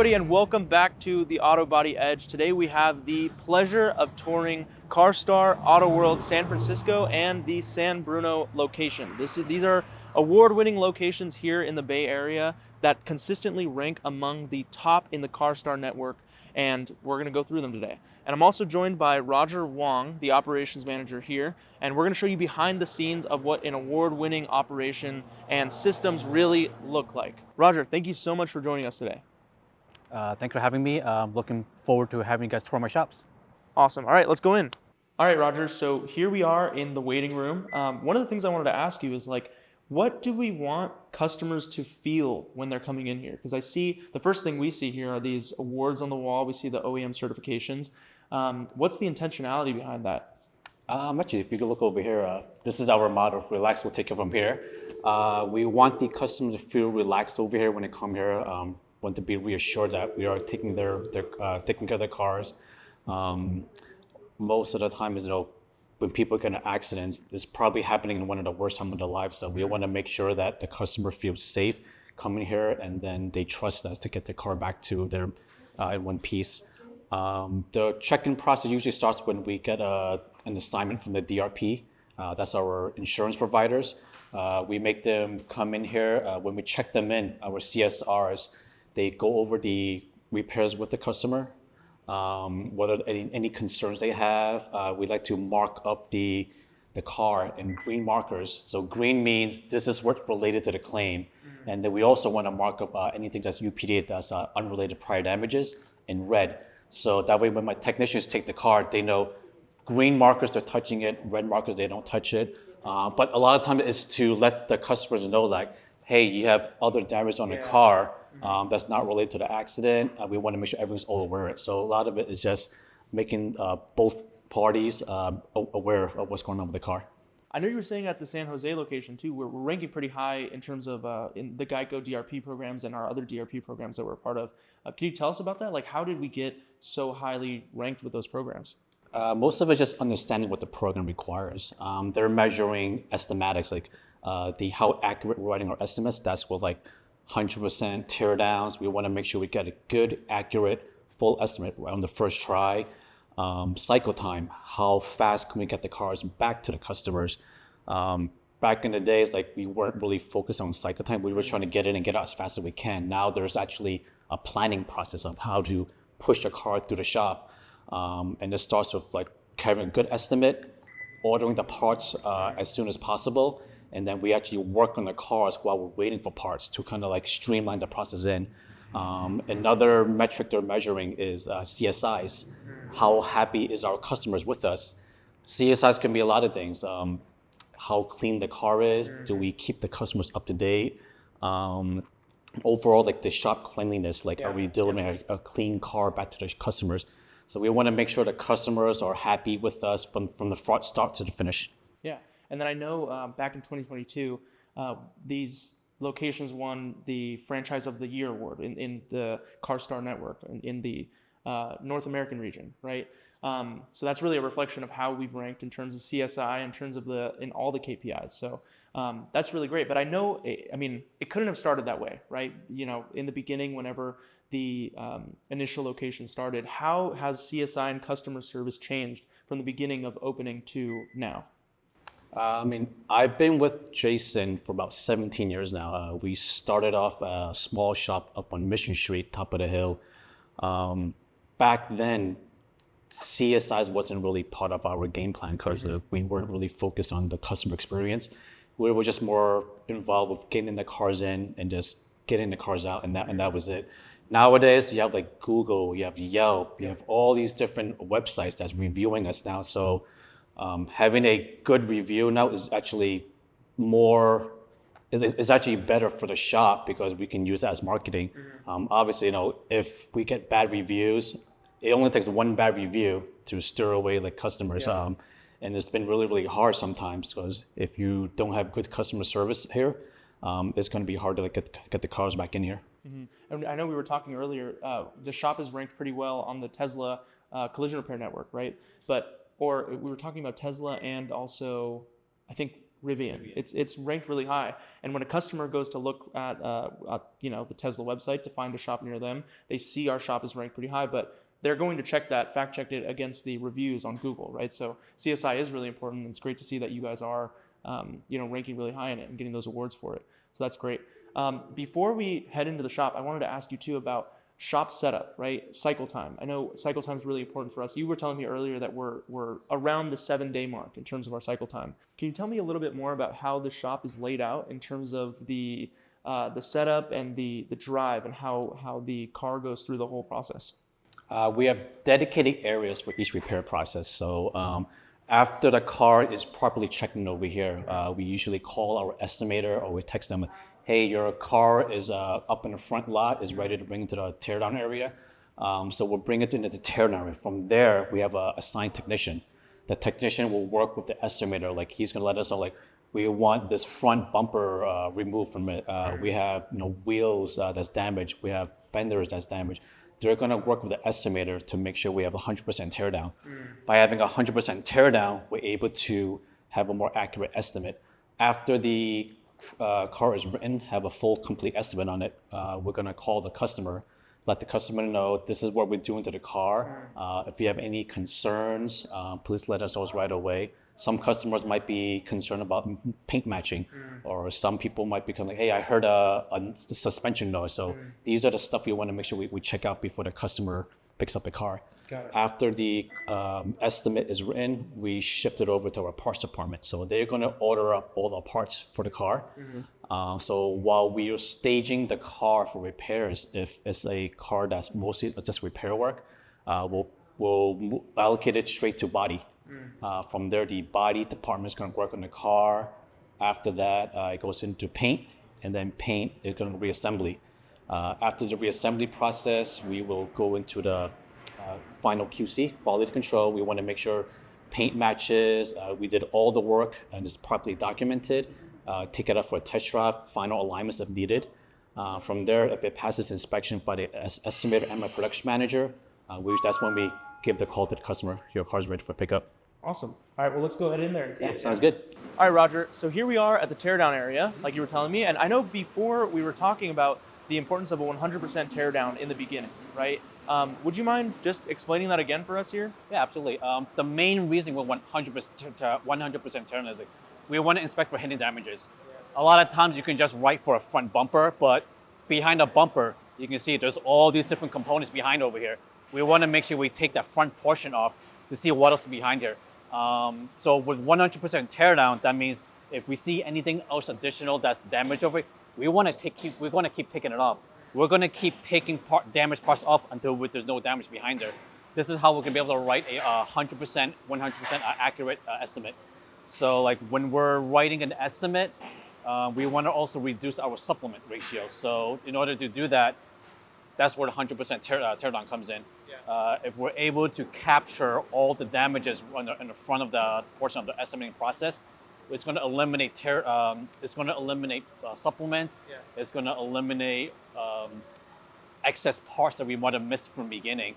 everybody, and welcome back to the Auto Body Edge. Today we have the pleasure of touring CARSTAR Auto World San Francisco and the San Bruno location. These are award-winning locations here in the Bay Area that consistently rank among the top in the CARSTAR network, and we're going to go through them today. And I'm also joined by Roger Wong, the operations manager here, and we're going to show you behind the scenes of what an award-winning operation and systems really look like. Roger, thank you so much for joining us today. Thanks for having me. Looking forward to having you guys tour my shops. Awesome. All right, let's go in. All right, Roger, so here we are in the waiting room. One of the things I wanted to ask you is what do we want customers to feel when they're coming in here? Because I see, the first thing we see here are these awards on the wall. We see the OEM certifications. What's the intentionality behind that? Actually, if you could look over here, this is our motto, relax, we'll take it from here. We want the customer to feel relaxed over here when they come here. Want to be reassured that we are taking taking care of their cars. Most of the time is, when people get in accidents, it's probably happening in one of the worst times of their lives. So we want to make sure that the customer feels safe coming here, and then they trust us to get their car back to their in one piece. The check-in process usually starts when we get an assignment from the DRP. That's our insurance providers. We make them come in here. When we check them in, our CSRs, they go over the repairs with the customer, what are any concerns they have. We like to mark up the car in green markers. So green means this is what's related to the claim. And then we also want to mark up anything that's UPD, that's unrelated prior damages, in red. So that way when my technicians take the car, they know green markers, they're touching it, red markers, they don't touch it. But a lot of times it's to let the customers know, hey, you have other damage on the car that's not related to the accident. We want to make sure everyone's all aware of it. So a lot of it is just making both parties aware of what's going on with the car. I know you were saying at the San Jose location too, we're ranking pretty high in terms of in the Geico DRP programs and our other DRP programs that we're a part of. Can you tell us about that? How did we get so highly ranked with those programs? Most of it is just understanding what the program requires. They're measuring estimatics, how accurate we're writing our estimates. That's with 100% teardowns. We want to make sure we get a good, accurate, full estimate on the first try. Cycle time, how fast can we get the cars back to the customers? Back in the days, we weren't really focused on cycle time. We were trying to get in and get out as fast as we can. Now there's actually a planning process of how to push the car through the shop. And this starts with having a good estimate, ordering the parts as soon as possible, and then we actually work on the cars while we're waiting for parts to kind of streamline the process in. Another metric they're measuring is CSIs. How happy is our customers with us? CSIs can be a lot of things. How clean the car is. Do we keep the customers up to date? Overall, the shop cleanliness. Are we delivering a clean car back to the customers? So we want to make sure the customers are happy with us from the front start to the finish. Yeah, and then I know back in 2022, these locations won the Franchise of the Year award in the CARSTAR network in the North American region, right? So that's really a reflection of how we've ranked in terms of CSI, in terms of in all the KPIs. So that's really great. But I know, it couldn't have started that way, right? In the beginning, whenever the initial location started, how has CSI and customer service changed from the beginning of opening to now? I've been with Jason for about 17 years now. We started off a small shop up on Mission Street, top of the hill. Back then, CSIs wasn't really part of our game plan because we weren't really focused on the customer experience. We were just more involved with getting the cars in and just getting the cars out, and that was it. Nowadays, you have Google, you have Yelp, you have all these different websites that's reviewing us now. So having a good review now is actually it's actually better for the shop because we can use that as marketing. Obviously, if we get bad reviews, it only takes one bad review to stir away customers. And it's been really, really hard sometimes because if you don't have good customer service here, it's going to be hard to get the cars back in here. And I know we were talking earlier, the shop is ranked pretty well on the Tesla collision repair network, right? Or we were talking about Tesla and also, I think Rivian. It's ranked really high. And when a customer goes to look at the Tesla website to find a shop near them, they see our shop is ranked pretty high, but they're going to fact check it against the reviews on Google, right? So CSI is really important, and it's great to see that you guys are ranking really high in it and getting those awards for it. So that's great. Before we head into the shop, I wanted to ask you too about shop setup, right? Cycle time. I know cycle time is really important for us. You were telling me earlier that we're around the 7-day mark in terms of our cycle time. Can you tell me a little bit more about how the shop is laid out in terms of the setup and the drive and how the car goes through the whole process? We have dedicated areas for each repair process. So after the car is properly checked in over here, we usually call our estimator or we text them, hey, your car is up in the front lot, is ready to bring it to the teardown area. So we'll bring it into the teardown area. From there, we have a assigned technician. The technician will work with the estimator. Like he's gonna let us know, like, we want this front bumper removed from it. We have wheels that's damaged. We have fenders that's damaged. They're gonna work with the estimator to make sure we have 100% teardown. By having 100% teardown, we're able to have a more accurate estimate. After the car is written, have a full complete estimate on it, we're gonna call the customer, let the customer know this is what we're doing to the car. If you have any concerns, please let us know right away. Some customers might be concerned about paint matching, or some people might become like, hey, I heard a suspension noise. So these are the stuff we want to make sure we check out before the customer picks up the car. Got it. After the estimate is written, we shift it over to our parts department. So they're going to order up all the parts for the car. So while we are staging the car for repairs, if it's a car that's mostly just repair work, we'll allocate it straight to body. From there, the body department is going to work on the car. After that, it goes into paint, and then paint is going to reassembly. After the reassembly process, we will go into the final QC, quality control. We want to make sure paint matches. We did all the work and it's properly documented. Take it up for a test drive, final alignments if needed. From there, if it passes inspection by the estimator and my production manager, that's when we give the call to the customer. Your car's ready for pickup. Awesome. All right, well, let's go ahead in there and see. Yeah, sounds good. All right, Roger. So here we are at the teardown area, like you were telling me. And I know before we were talking about the importance of a 100% teardown in the beginning, right? Would you mind just explaining that again for us here? Yeah, absolutely. The main reason we want 100% teardown is we want to inspect for hidden damages. A lot of times you can just write for a front bumper, but behind the bumper, you can see there's all these different components behind over here. We want to make sure we take that front portion off to see what else is behind here. So with 100% teardown, that means if we see anything else additional that's damaged over it, we want to keep taking it off. We're going to keep taking damaged parts off until there's no damage behind there. This is how we're going to be able to write a 100% accurate estimate. So like when we're writing an estimate, we want to also reduce our supplement ratio. So in order to do that, that's where the 100% teardown comes in. If we're able to capture all the damages in the front of the portion of the estimating process, it's going to eliminate supplements. It's going to eliminate excess parts that we might have missed from the beginning.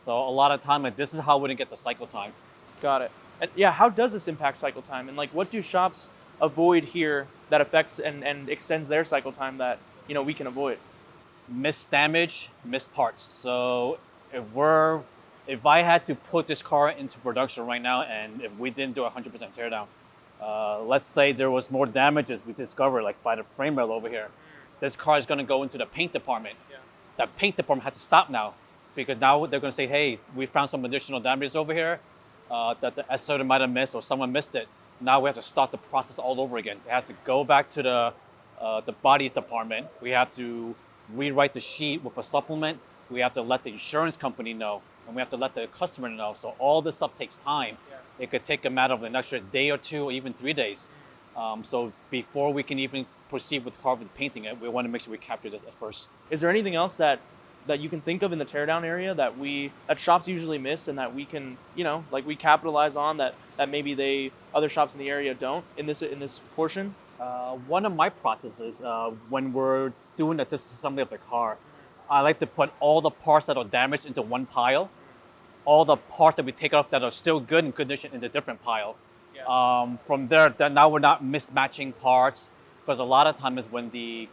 So a lot of time, this is how we're going to get the cycle time. Got it. And yeah, how does this impact cycle time? And like, what do shops avoid here that affects and extends their cycle time that we can avoid? Missed damage, missed parts. So if I had to put this car into production right now, and if we didn't do 100% teardown, let's say there was more damages we discovered, like by the frame rail over here, this car is going to go into the paint department. That paint department has to stop now, because now they're going to say, hey, we found some additional damages over here that the estimator might have missed or someone missed it. Now we have to start the process all over again. It has to go back to the body department. We have to rewrite the sheet with a supplement. We have to let the insurance company know, and we have to let the customer know. So all this stuff takes time. It could take a matter of an extra day or two, or even 3 days. So before we can even proceed with painting it, we want to make sure we capture this at first. Is there anything else that you can think of in the teardown area that shops usually miss and that we can, like we capitalize on that maybe other shops in the area don't in this portion? One of my processes when we're doing the disassembly of the car, I like to put all the parts that are damaged into one pile, all the parts that we take off that are still good in condition in a different pile. From there, then now we're not mismatching parts, because a lot of times when the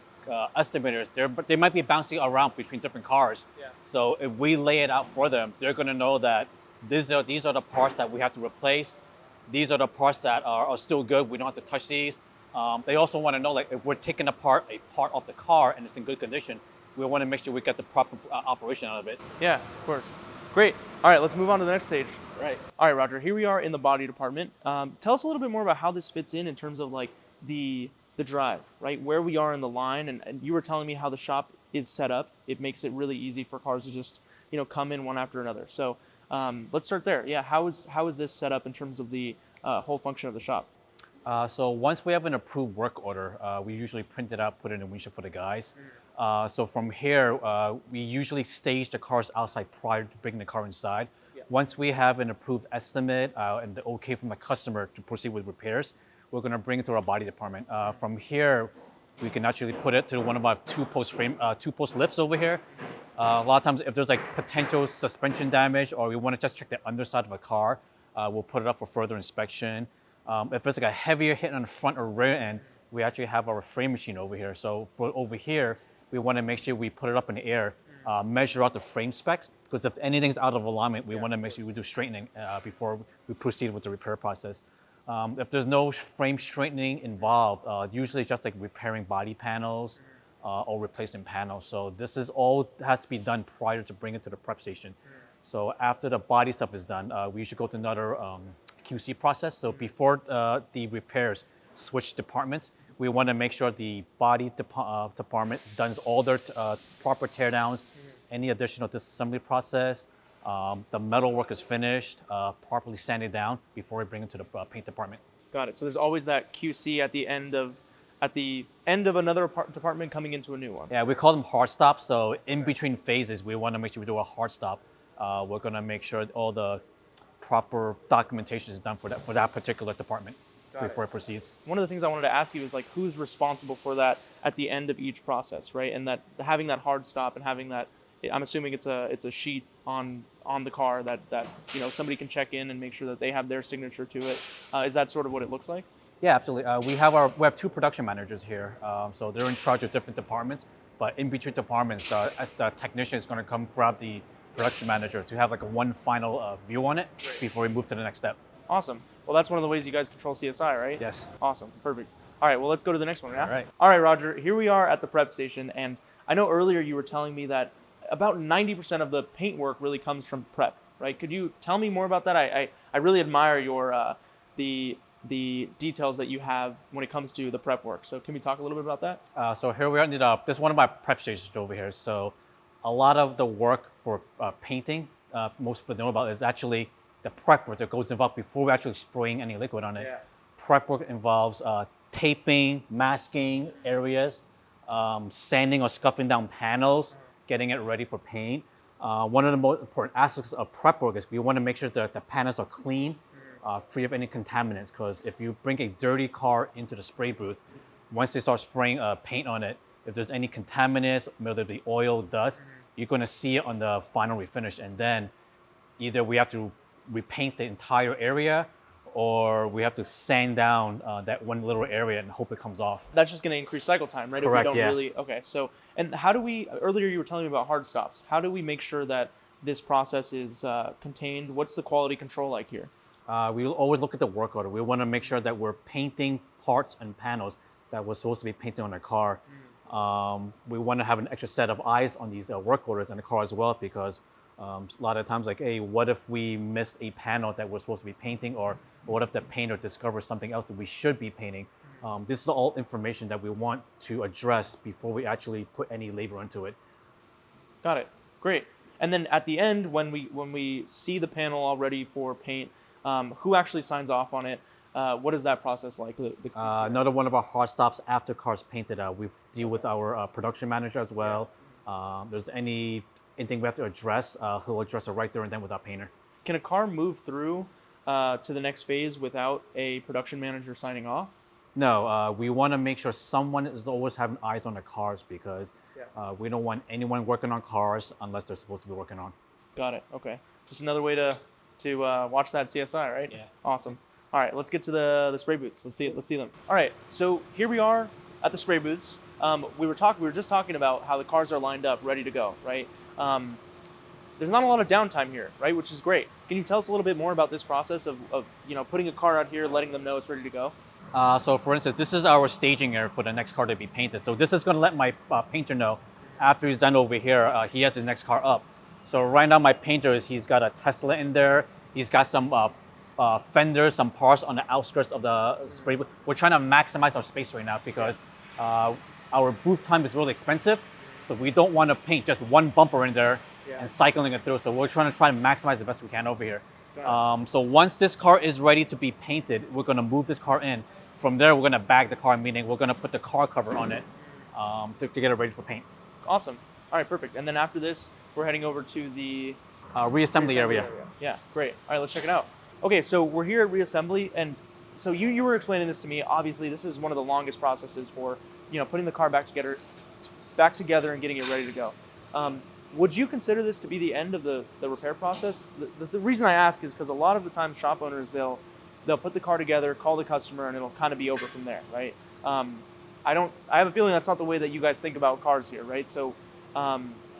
estimators, they might be bouncing around between different cars. So if we lay it out for them, they're going to know that these are the parts that we have to replace. These are the parts that are still good. We don't have to touch these. They also want to know, like, if we're taking apart a part of the car and it's in good condition, we want to make sure we get the proper operation out of it. Yeah, of course. Great. All right, let's move on to the next stage. Right. All right, Roger. Here we are in the body department. Tell us a little bit more about how this fits in terms of like the drive, right? Where we are in the line, and you were telling me how the shop is set up. It makes it really easy for cars to just come in one after another. So let's start there. Yeah. How is this set up in terms of the whole function of the shop? So once we have an approved work order, we usually print it out, put it in the windshield for the guys. So from here, we usually stage the cars outside prior to bringing the car inside. Once we have an approved estimate and the okay from the customer to proceed with repairs, we're going to bring it to our body department. From here, we can actually put it to one of our two-post lifts over here. A lot of times, if there's like potential suspension damage, or we want to just check the underside of a car, we'll put it up for further inspection. If there's like a heavier hit on the front or rear end, we actually have our frame machine over here. So for over here, we want to make sure we put it up in the air, measure out the frame specs, because if anything's out of alignment, we want to make sure we do straightening before we proceed with the repair process. If there's no frame straightening involved, usually it's just like repairing body panels or replacing panels. So this is all has to be done prior to bring it to the prep station. So after the body stuff is done, we should go to another QC process. So before the repairs switch departments, we want to make sure the body department does all their proper teardowns, any additional disassembly process, the metal work is finished, properly sanded down before we bring it to the paint department. Got it. So there's always that QC at the end of another department coming into a new one. Yeah, we call them hard stops. So in between phases, we want to make sure we do a hard stop. We're going to make sure all the proper documentation is done for that particular department before it proceeds. One of the things I wanted to ask you is like who's responsible for that at the end of each process, right? And that having that hard stop and having that, I'm assuming it's a sheet on the car that somebody can check in and make sure that they have their signature to it. Is that sort of what it looks like? Yeah, absolutely. We have two production managers here, so they're in charge of different departments. But in between departments, the technician is going to come grab the production manager to have like one final view on it before we move to the next step. Awesome. Well, that's one of the ways you guys control CSI, right? Yes. Awesome. Perfect. All right. Well, let's go to the next one. Yeah. All right. All right, Roger. Here we are at the prep station, and I know earlier you were telling me that about 90% of the paint work really comes from prep, right? Could you tell me more about that? I really admire your the details that you have when it comes to the prep work. So can we talk a little bit about that? So here we are. This is one of my prep stations over here. So a lot of the work for painting, most people know about, is actually the prep work that goes involved before we actually spraying any liquid on it. Yeah. Prep work involves taping, masking areas, sanding or scuffing down panels, getting it ready for paint. One of the most important aspects of prep work is we want to make sure that the panels are clean, free of any contaminants, because if you bring a dirty car into the spray booth, once they start spraying paint on it, if there's any contaminants, whether it be oil, dust, you're going to see it on the final refinish, and then either we have to repaint the entire area, or we have to sand down that one little area and hope it comes off. That's just going to increase cycle time, right? Correct, if we don't really, okay. So, and how do we, earlier you were telling me about hard stops. How do we make sure that this process is contained? What's the quality control like here? We will always look at the work order. We want to make sure that we're painting parts and panels that we're supposed to be painting on the car. We want to have an extra set of eyes on these work orders in the car as well, because a lot of times, like, hey, what if we missed a panel that we're supposed to be painting, or what if the painter discovers something else that we should be painting? This is all information that we want to address before we actually put any labor into it. Got it. Great. And then at the end, when we see the panel all ready for paint, who actually signs off on it? What is that process like? Another one of our hard stops after cars painted, we deal with our production manager as well. There's anything we have to address, he'll address it right there and then with our painter. Can a car move through to the next phase without a production manager signing off? No, we want to make sure someone is always having eyes on the cars, because we don't want anyone working on cars unless they're supposed to be working on. Got it. Okay. Just another way to watch that CSI, right? Yeah. Awesome. All right, let's get to the spray booths. Let's see them. All right, so here we are at the spray booths. We were just talking about how the cars are lined up, ready to go, right? There's not a lot of downtime here, right? Which is great. Can you tell us a little bit more about this process of putting a car out here, letting them know it's ready to go? So for instance, this is our staging area for the next car to be painted. So this is going to let my painter know after he's done over here, he has his next car up. So right now my painter, he's got a Tesla in there. He's got some fenders, some parts on the outskirts of the spray booth. We're trying to maximize our space right now because our booth time is really expensive. So we don't want to paint just one bumper in there and cycling it through. So we're trying to maximize the best we can over here. So once this car is ready to be painted, we're going to move this car in. From there, we're going to bag the car, meaning we're going to put the car cover on it to get it ready for paint. Awesome. All right, perfect. And then after this, we're heading over to the reassembly area. Yeah, great. All right, let's check it out. Okay, so we're here at Reassembly, and so you were explaining this to me. Obviously, this is one of the longest processes for putting the car back together and getting it ready to go. Would you consider this to be the end of the repair process? The reason I ask is because a lot of the time shop owners they'll put the car together, call the customer, and it'll kind of be over from there, right? I have a feeling that's not the way that you guys think about cars here, right? So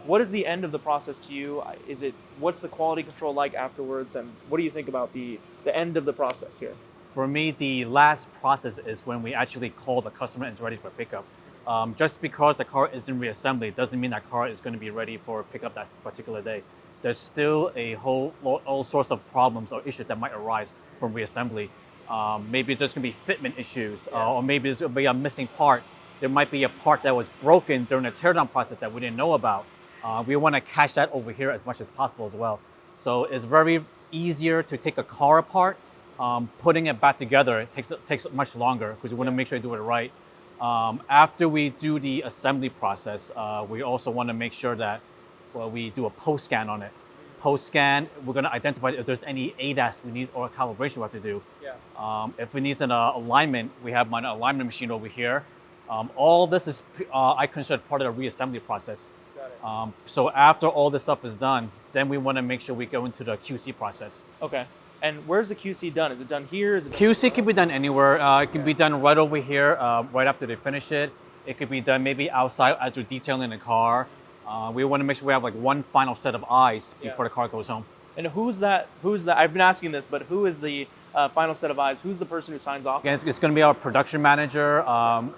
what is the end of the process to you? What's the quality control like afterwards, and what do you think about the end of the process here? For me, the last process is when we actually call the customer and it's ready for pickup. Just because the car is in reassembly doesn't mean that car is going to be ready for pickup that particular day. There's still all sorts of problems or issues that might arise from reassembly. Maybe there's going to be fitment issues, or maybe there's going to be a missing part. There might be a part that was broken during the teardown process that we didn't know about. We want to catch that over here as much as possible as well. So it's very easier to take a car apart. Putting it back together takes much longer because we want to make sure you do it right. After we do the assembly process, we also want to make sure that we do a post scan on it. Post scan, we're going to identify if there's any ADAS we need or calibration we have to do. If we need an alignment, we have my alignment machine over here. All this is I consider part of the reassembly process. So after all this stuff is done, then we want to make sure we go into the QC process. Okay. And where's the QC done? Is it done here? QC can be done anywhere. It can be done right over here, right after they finish it. It could be done maybe outside as we're detailing the car. We want to make sure we have like one final set of eyes before the car goes home. And who's that? I've been asking this, but who is the final set of eyes? Who's the person who signs off? Again, it's going to be our production manager.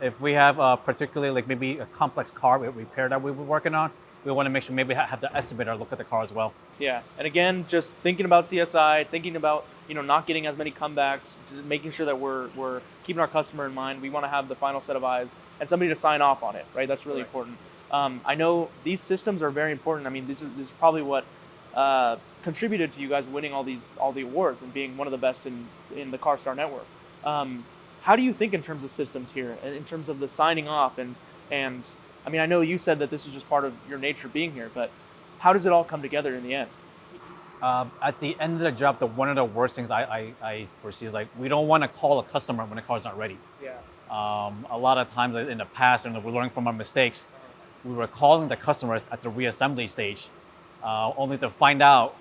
If we have particularly like maybe a complex car repair that we were working on, we want to make sure maybe have the estimator look at the car as well. Yeah, and again, just thinking about CSI, thinking about not getting as many comebacks, just making sure that we're keeping our customer in mind. We want to have the final set of eyes and somebody to sign off on it, right? That's really important. I know these systems are very important. I mean, this is probably what contributed to you guys winning all the awards and being one of the best in the CARSTAR network. How do you think in terms of systems here, in terms of the signing off and I mean, I know you said that this is just part of your nature being here, but how does it all come together in the end? At the end of the job, one of the worst things I foresee is like we don't want to call a customer when the car's not ready. A lot of times in the past, and we're learning from our mistakes, we were calling the customers at the reassembly stage, only to find out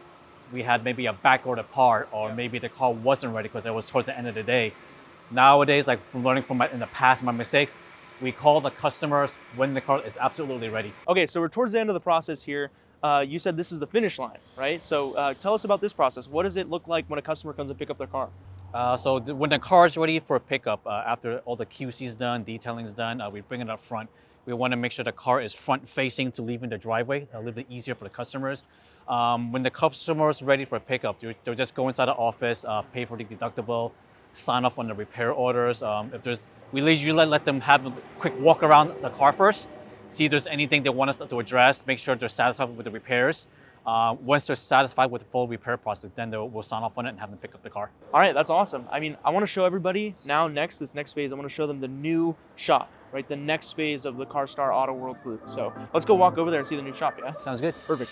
we had maybe a back order part, or maybe the car wasn't ready because it was towards the end of the day. Nowadays, like from learning from in the past, my mistakes, we call the customers when the car is absolutely ready. Okay, so we're towards the end of the process here. You said this is the finish line, right? So tell us about this process. What does it look like when a customer comes to pick up their car? When the car is ready for pickup, after all the QC is done, detailing is done, we bring it up front. We want to make sure the car is front facing to leaving the driveway, a little bit easier for the customers. When the customer is ready for pickup, they'll just go inside the office, pay for the deductible, sign off on the repair orders. We usually let them have a quick walk around the car first, see if there's anything they want us to address, make sure they're satisfied with the repairs. Once they're satisfied with the full repair process, then we'll sign off on it and have them pick up the car. All right, that's awesome. I mean, I want to show everybody now this next phase, I want to show them the new shop, right? The next phase of the CARSTAR Auto World group. So let's go walk over there and see the new shop, yeah? Sounds good. Perfect.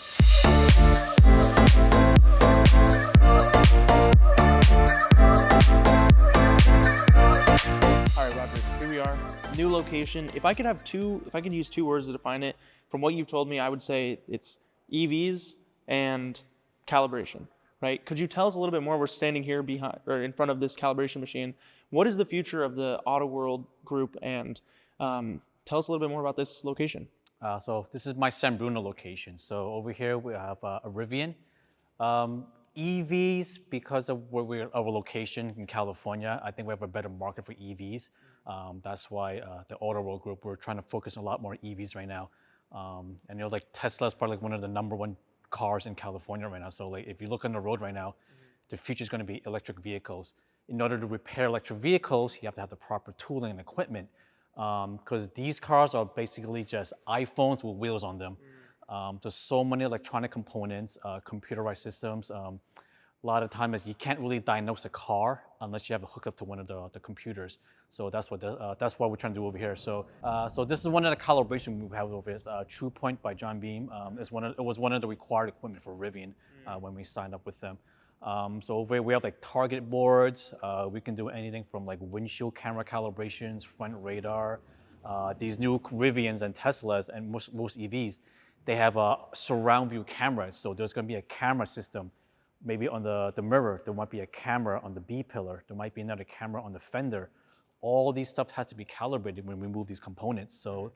All right, Roger, here we are, new location. If I could use two words to define it, from what you've told me, I would say it's EVs and calibration, right? Could you tell us a little bit more? We're standing here behind or in front of this calibration machine. What is the future of the Auto World group, and tell us a little bit more about this location. So this is my San Bruno location. So over here we have a Rivian. EVs, because of our location in California, I think we have a better market for EVs. That's why the Auto World group, we're trying to focus a lot more on EVs right now. And like Tesla's probably like one of the #1 cars in California right now. So like if you look on the road right now, the future is going to be electric vehicles. In order to repair electric vehicles, you have to have the proper tooling and equipment. Because these cars are basically just iPhones with wheels on them. There's so many electronic components, computerized systems. A lot of times you can't really diagnose a car unless you have a hookup to one of the computers. So that's what we're trying to do over here. So this is one of the calibration we have over here. True Point by John Beam. It was one of the required equipment for Rivian when we signed up with them. So over here we have like target boards. We can do anything from like windshield camera calibrations, front radar. These new Rivians and Teslas and most EVs, they have surround view cameras. So there's going to be a camera system. Maybe on the mirror, there might be a camera on the B pillar. There might be another camera on the fender. All these stuff has to be calibrated when we move these components. So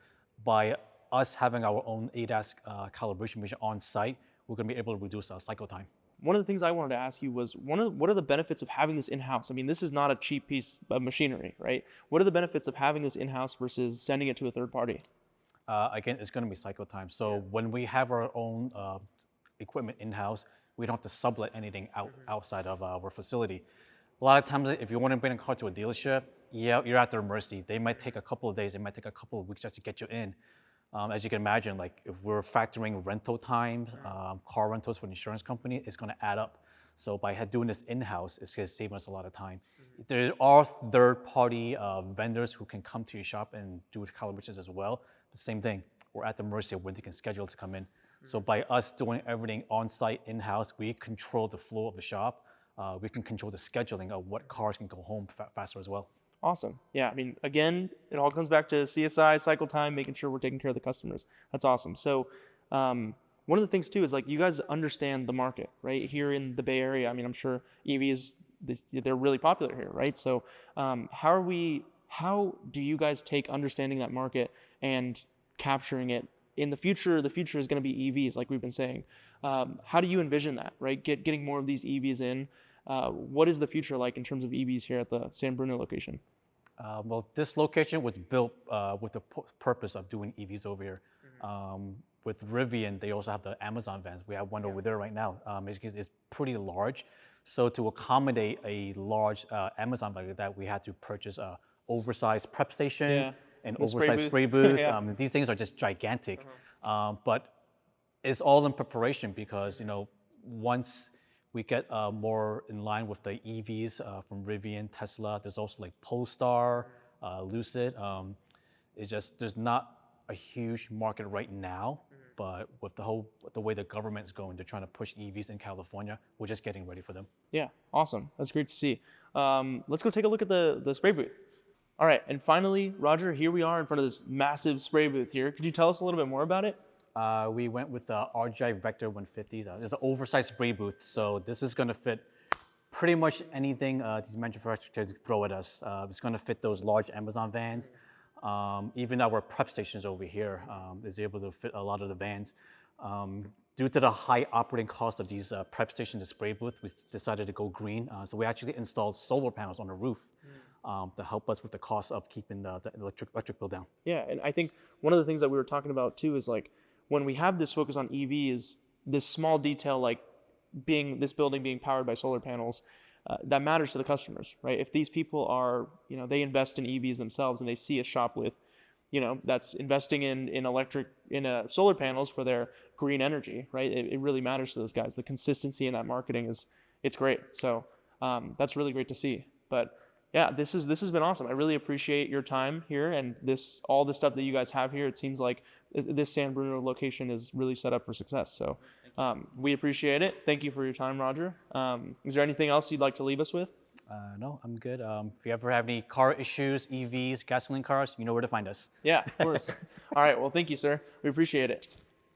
by us having our own ADAS calibration machine on site, we're going to be able to reduce our cycle time. One of the things I wanted to ask you was, what are the benefits of having this in-house? I mean, this is not a cheap piece of machinery, right? What are the benefits of having this in-house versus sending it to a third party? Again, it's going to be cycle time. So when we have our own equipment in-house, we don't have to sublet anything outside of our facility. A lot of times, if you want to bring a car to a dealership, you're at their mercy. They might take a couple of days, they might take a couple of weeks just to get you in. As you can imagine, like if we're factoring rental times, car rentals for the insurance company, it's going to add up. So by doing this in-house, it's going to save us a lot of time. There are third-party vendors who can come to your shop and do calibrations as well. The same thing, we're at the mercy of when they can schedule to come in. So by us doing everything on-site, in-house, we control the flow of the shop. We can control the scheduling of what cars can go home faster as well. Awesome. Yeah, I mean, again, it all comes back to CSI, cycle time, making sure we're taking care of the customers. That's awesome. So one of the things too is like you guys understand the market, right? Here in the Bay Area, I mean, I'm sure EVs, they're really popular here, right? So how do you guys take understanding that market and capturing it? In the future is going to be EVs, like we've been saying. How do you envision that, right? Getting more of these EVs in. What is the future like in terms of EVs here at the San Bruno location? Well, this location was built with the purpose of doing EVs over here. With Rivian, they also have the Amazon vans. We have one over there right now. It's pretty large. So to accommodate a large Amazon van like that, we had to purchase oversized prep stations and oversized spray booth. These things are just gigantic. But it's all in preparation because, once we get more in line with the EVs from Rivian, Tesla, there's also like Polestar, Lucid. There's not a huge market right now, but with the way the government is going, they're trying to push EVs in California. We're just getting ready for them. Yeah, awesome. That's great to see. Let's go take a look at the spray booth. All right, and finally, Roger, here we are in front of this massive spray booth here. Could you tell us a little bit more about it? We went with the RGI Vector 150. It's an oversized spray booth, so this is going to fit pretty much anything these manufacturers throw at us. It's going to fit those large Amazon vans. Even our prep stations over here is able to fit a lot of the vans. Due to the high operating cost of these prep stations and spray booth, we decided to go green. So we actually installed solar panels on the roof to help us with the cost of keeping the electric bill down. Yeah, and I think one of the things that we were talking about too is like when we have this focus on EVs, this small detail like this building being powered by solar panels, that matters to the customers, right? If these people are, they invest in EVs themselves and they see a shop with, that's investing in solar panels for their green energy, right? It really matters to those guys. The consistency in that marketing it's great. So that's really great to see. But yeah, this has been awesome. I really appreciate your time here and all the stuff that you guys have here. It seems like this San Bruno location is really set up for success. So we appreciate it. Thank you for your time, Roger. Is there anything else you'd like to leave us with? No, I'm good. If you ever have any car issues, EVs, gasoline cars, you know where to find us. Yeah, of course. All right. Well, thank you, sir. We appreciate it.